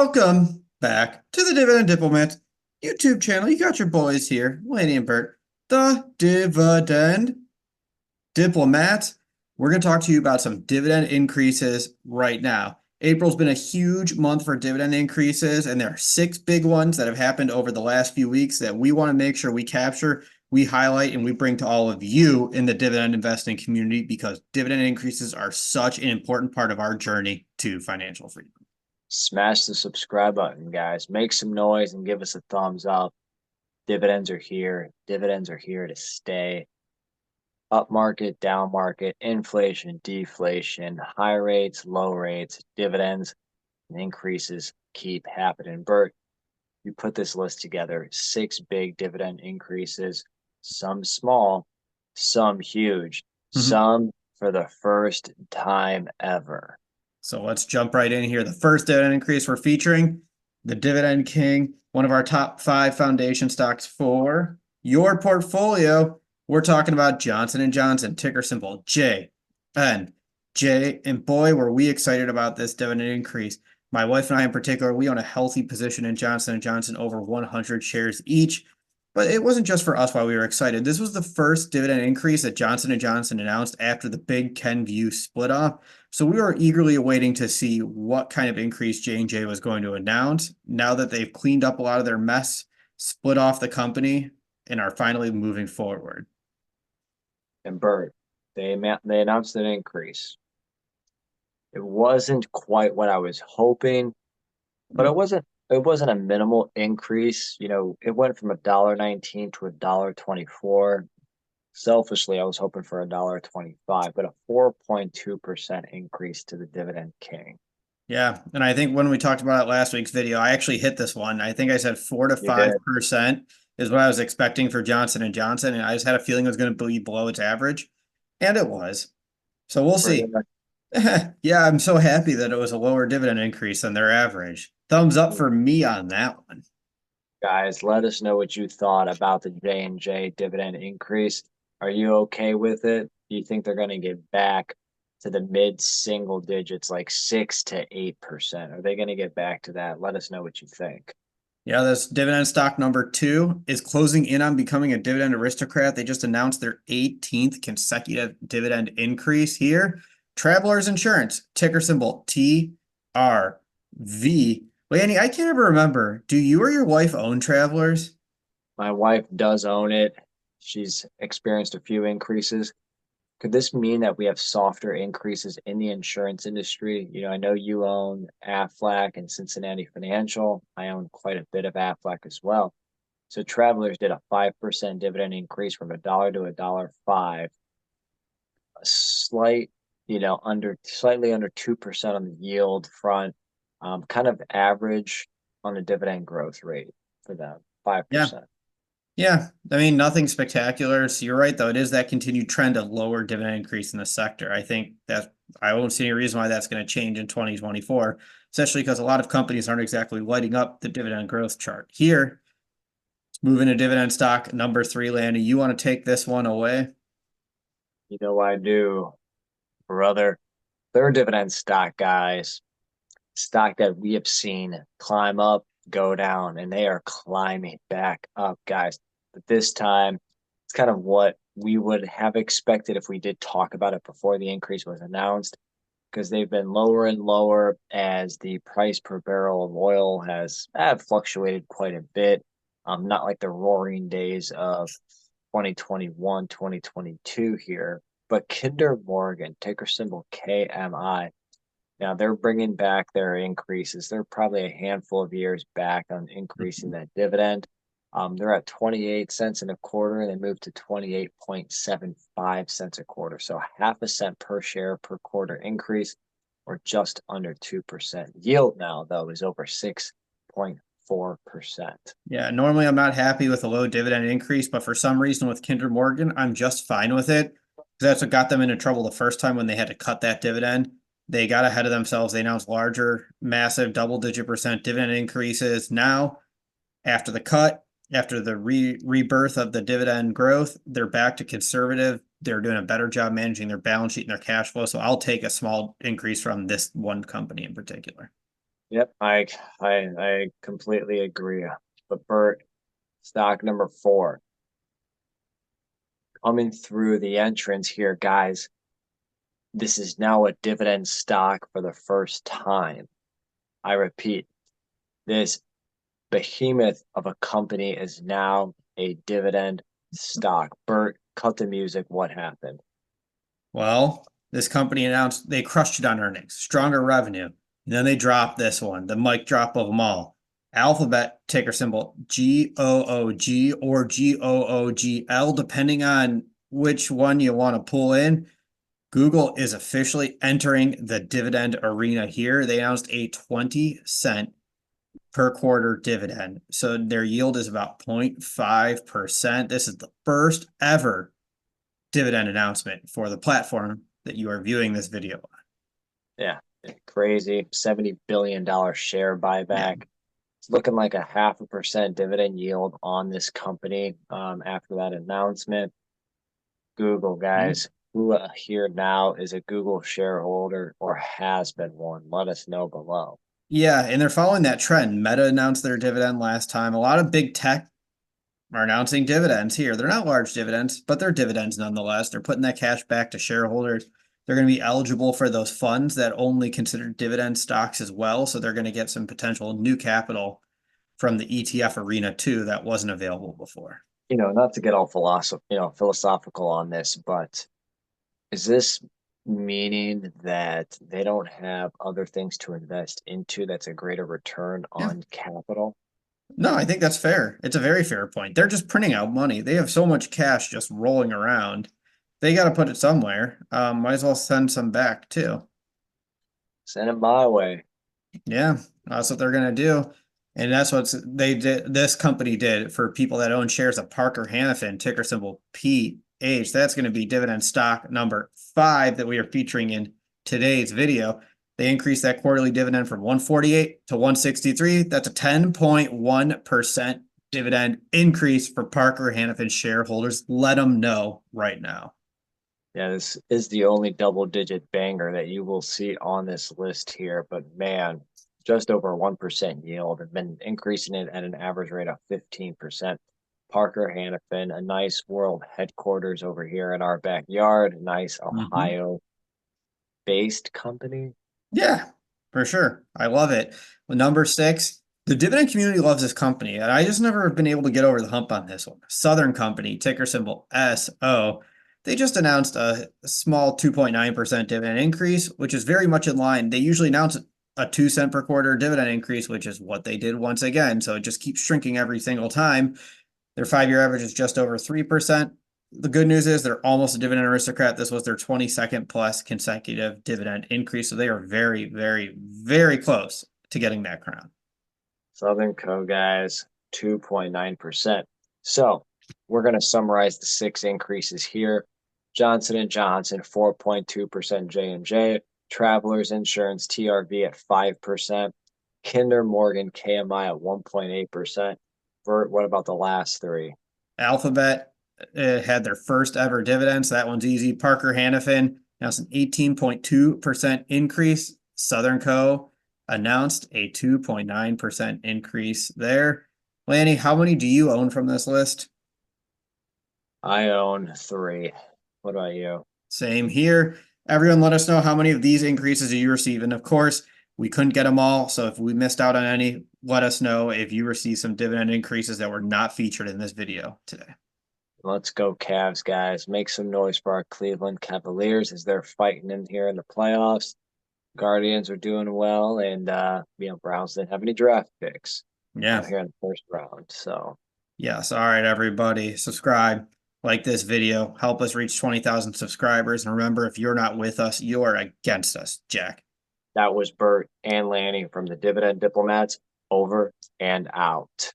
Welcome back to the Dividend Diplomat YouTube channel. You got your boys here, Lanny and Bert, the Dividend Diplomat. We're going to talk to you about some dividend increases right now. April's been a huge month for dividend increases, and there are 6 big ones that have happened over the last few weeks that we want to make sure we capture, we highlight, and we bring to all of you in the dividend investing community because dividend increases are such an important part of our journey to financial freedom. Smash the subscribe button, guys. Make some noise and give us a thumbs up. Dividends are here. Dividends are here to stay. Up market, down market, inflation, deflation, high rates, low rates, dividends, and increases keep happening. Bert, you put this list together. 6 big dividend increases, some small, some huge, some for the first time ever. So let's jump right in here. The first dividend increase we're featuring, the Dividend King, one of our top 5 foundation stocks for your portfolio. We're talking about Johnson & Johnson, ticker symbol JNJ. And boy, were we excited about this dividend increase. My wife and I in particular, we own a healthy position in Johnson & Johnson, over 100 shares each. But it wasn't just for us why we were excited. This was the first dividend increase that Johnson & Johnson announced after the big Kenvue split off. So we were eagerly awaiting to see what kind of increase J&J was going to announce now that they've cleaned up a lot of their mess, split off the company, and are finally moving forward. And Bert, they announced an increase. It wasn't quite what I was hoping, but it wasn't a minimal increase. It went from $1.19 to $1.24. Selfishly, I was hoping for $1.25, but a 4.2% increase to the Dividend King. Yeah, and I think when we talked about it last week's video, I actually hit this one. I think I said 4 to You did. 5% is what I was expecting for Johnson & Johnson, and I just had a feeling it was going to be below its average, and it was. So we'll We're see. gonna, Yeah, I'm so happy that it was a lower dividend increase than their average. Thumbs up for me on that one. guys, let us know what you thought about the J&J dividend increase. Are you okay with it? Do you think they're going to get back to the mid single digits, like 6 to 8%? Are they going to get back to that? Let us know what you think. Yeah, this dividend stock number 2 is closing in on becoming a dividend aristocrat. They just announced their 18th consecutive dividend increase here. Travelers Insurance, ticker symbol TRV. Lanny, I can't ever remember. Do you or your wife own Travelers? My wife does own it. She's experienced a few increases. Could this mean that we have softer increases in the insurance industry? I know you own Aflac and Cincinnati Financial. I own quite a bit of Aflac as well. So Travelers did a 5% dividend increase from a dollar to $1.05. A slightly under 2% on the yield front, kind of average on the dividend growth rate for them, Yeah. 5%. Yeah, I mean, nothing spectacular. So you're right, though. It is that continued trend of lower dividend increase in the sector. I think that I won't see any reason why that's going to change in 2024, especially because a lot of companies aren't exactly lighting up the dividend growth chart. Here, let's move into dividend stock number 3, Lanny. You want to take this one away? You know I do, brother. Third dividend stock, guys. Stock that we have seen climb up, go down, and they are climbing back up, guys. But this time, it's kind of what we would have expected if we did talk about it before the increase was announced, because they've been lower and lower as the price per barrel of oil has fluctuated quite a bit. Not like the roaring days of 2021, 2022 here, but Kinder Morgan, ticker symbol KMI. Now they're bringing back their increases. They're probably a handful of years back on increasing that dividend. They're at 28 cents and a quarter, and they moved to 28.75 cents a quarter. So half a cent per share per quarter increase, or just under 2%. Yield now, though, is over 6.4%. Yeah, normally I'm not happy with a low dividend increase, but for some reason with Kinder Morgan, I'm just fine with it. That's what got them into trouble the first time when they had to cut that dividend. They got ahead of themselves. They announced larger, massive double-digit percent dividend increases. Now, after the cut, after the rebirth of the dividend growth, they're back to conservative. They're doing a better job managing their balance sheet and their cash flow. So I'll take a small increase from this one company in particular. Yep, I completely agree. But Bert, stock number four, coming through the entrance here, guys. This is now a dividend stock for the first time. I repeat, this behemoth of a company is now a dividend stock. Bert, cut the music. What happened? Well, this company announced they crushed it on earnings, stronger revenue. And then they dropped this one, the mic drop of them all. Alphabet ticker symbol GOOG or GOOGL, depending on which one you want to pull in. Google is officially entering the dividend arena here. They announced a 20-cent per quarter dividend. So their yield is about 0.5%. This is the first ever dividend announcement for the platform that you are viewing this video on. Yeah, crazy. $70 billion share Yeah. buyback. It's looking like a 0.5% dividend yield on this company after that announcement. Google, guys, who here now is a Google shareholder or has been one? Let us know below. Yeah, and they're following that trend. Meta announced their dividend last time. A lot of big tech are announcing dividends here. They're not large dividends, but they're dividends nonetheless. They're putting that cash back to shareholders. They're going to be eligible for those funds that only consider dividend stocks as well. So they're going to get some potential new capital from the ETF arena too that wasn't available before. Not to get all philosophical on this, but is this meaning that they don't have other things to invest into that's a greater return Yeah. on capital? No, I think that's fair. It's a very fair point. They're just printing out money. They have so much cash just rolling around. They got to put it somewhere. Might as well send some back too. Send it my way. Yeah, that's what they're gonna do. And that's what they did. This company did for people that own shares of Parker Hannifin, ticker symbol PH. That's going to be dividend stock number 5 that we are featuring in today's video. They increased that quarterly dividend from 148 to 163. That's a 10.1% dividend increase for Parker Hannifin shareholders. Let them know right now. Yeah, this is the only double-digit banger that you will see on this list here. But man, just over 1% yield and been increasing it at an average rate of 15%. Parker Hannifin, a nice world headquarters over here in our backyard, a nice Mhm. Ohio-based company. Yeah, for sure. I love it. Well, number 6, the dividend community loves this company, and I just never have been able to get over the hump on this one. Southern Company, ticker symbol SO. They just announced a small 2.9% dividend increase, which is very much in line. They usually announce a 2 cent per quarter dividend increase, which is what they did once again. So it just keeps shrinking every single time. Their 5-year average is just over 3%. The good news is they're almost a dividend aristocrat. This was their 22nd plus consecutive dividend increase. So they are very, very, very close to getting that crown. Southern Co. guys, 2.9%. So we're going to summarize the 6 increases here. Johnson and Johnson, 4.2% J&J. Travelers Insurance TRV at 5%. Kinder Morgan KMI at 1.8%. Bert, what about the last 3? Alphabet had their first ever dividend. So that one's easy. Parker Hannifin announced an 18.2% increase. Southern Co. announced a 2.9% increase there. Lanny, how many do you own from this list? I own 3. What about you? Same here. Everyone let us know how many of these increases you receive. And of course, we couldn't get them all. So if we missed out on any, let us know if you receive some dividend increases that were not featured in this video today. Let's go Cavs, guys. Make some noise for our Cleveland Cavaliers as they're fighting in here in the playoffs. Guardians are doing well, and Browns didn't have any draft picks Yeah. here in the first round. So Yes. All right, everybody. Subscribe, like this video, help us reach 20,000 subscribers. And remember, if you're not with us, you are against us, Jack. that was Bert and Lanny from the Dividend Diplomats. Over and out.